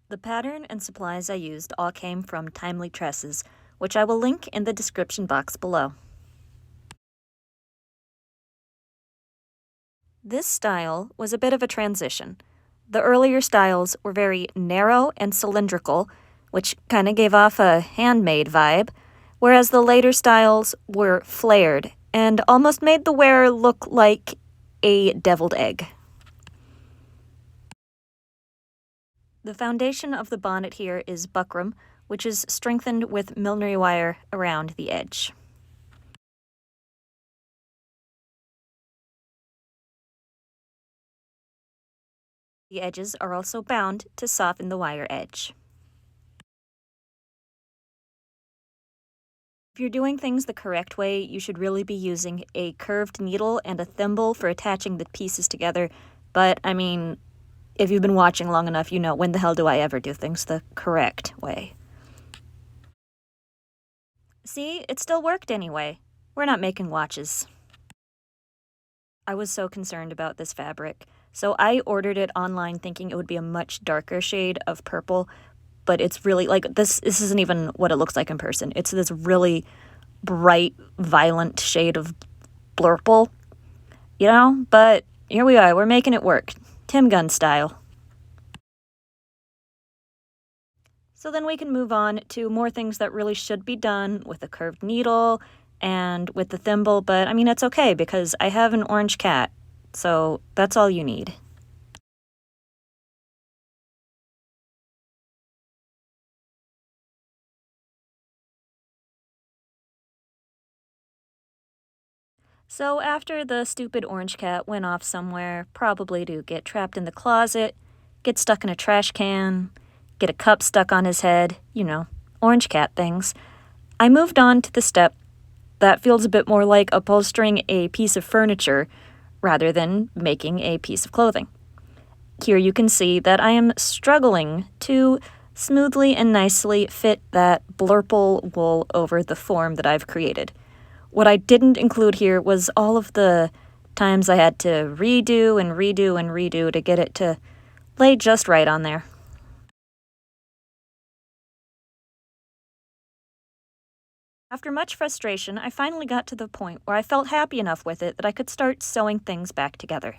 The pattern and supplies I used all came from Timely Tresses, which I will link in the description box below. This style was a bit of a transition. The earlier styles were very narrow and cylindrical, which kind of gave off a handmade vibe, whereas the later styles were flared and almost made the wearer look like a deviled egg. The foundation of the bonnet here is buckram, which is strengthened with millinery wire around the edge. The edges are also bound to soften the wire edge. If you're doing things the correct way, you should really be using a curved needle and a thimble for attaching the pieces together, but I mean, if you've been watching long enough, you know, when the hell do I ever do things the correct way? See, it still worked anyway. We're not making watches. I was so concerned about this fabric, so I ordered it online thinking it would be a much darker shade of purple, but it's really, like, this isn't even what it looks like in person. It's this really bright, violent shade of blurple, you know? But here we are, we're making it work. Tim Gunn style. So then we can move on to more things that really should be done with a curved needle and with the thimble, but I mean, it's okay because I have an orange cat, so that's all you need. So after the stupid orange cat went off somewhere, probably to get trapped in the closet, get stuck in a trash can, get a cup stuck on his head, you know, orange cat things, I moved on to the step that feels a bit more like upholstering a piece of furniture rather than making a piece of clothing. Here you can see that I am struggling to smoothly and nicely fit that blurple wool over the form that I've created. What I didn't include here was all of the times I had to redo and redo and redo to get it to lay just right on there. After much frustration, I finally got to the point where I felt happy enough with it that I could start sewing things back together.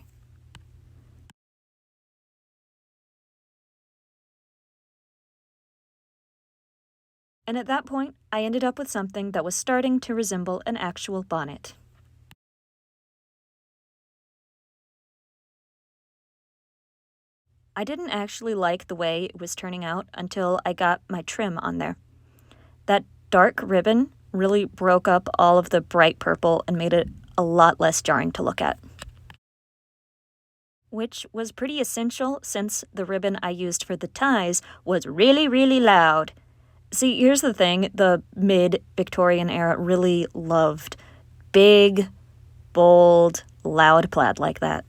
And at that point, I ended up with something that was starting to resemble an actual bonnet. I didn't actually like the way it was turning out until I got my trim on there. That dark ribbon really broke up all of the bright purple and made it a lot less jarring to look at. Which was pretty essential since the ribbon I used for the ties was really, really loud. See, here's the thing, the Mid-Victorian era really loved big, bold, loud plaid like that.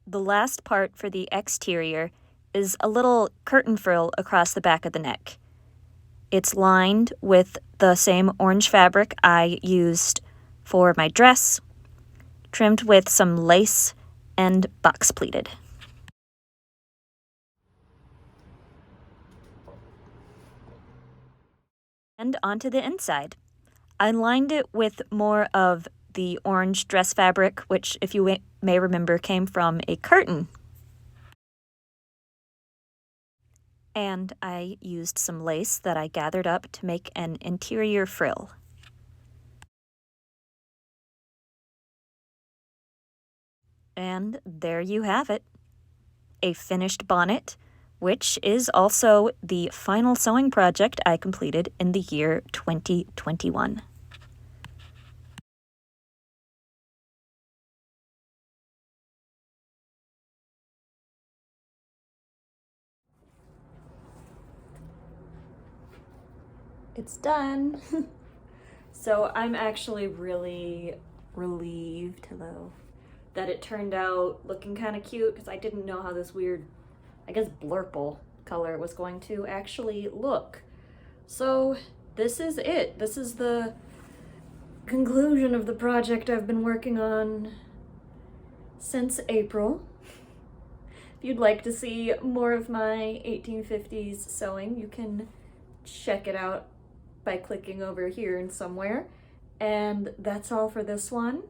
The last part for the exterior is a little curtain frill across the back of the neck. It's lined with the same orange fabric I used for my dress, trimmed with some lace and box pleated. And onto the inside. I lined it with more of the orange dress fabric, which, if you may remember, came from a curtain. And I used some lace that I gathered up to make an interior frill. And there you have it, a finished bonnet, which is also the final sewing project I completed in the year 2021. It's done. So I'm actually really relieved, hello, that it turned out looking kind of cute because I didn't know how this weird, I guess, blurple color was going to actually look. So this is it. This is the conclusion of the project I've been working on since April. If you'd like to see more of my 1850s sewing, you can check it out by clicking over here and somewhere. And that's all for this one.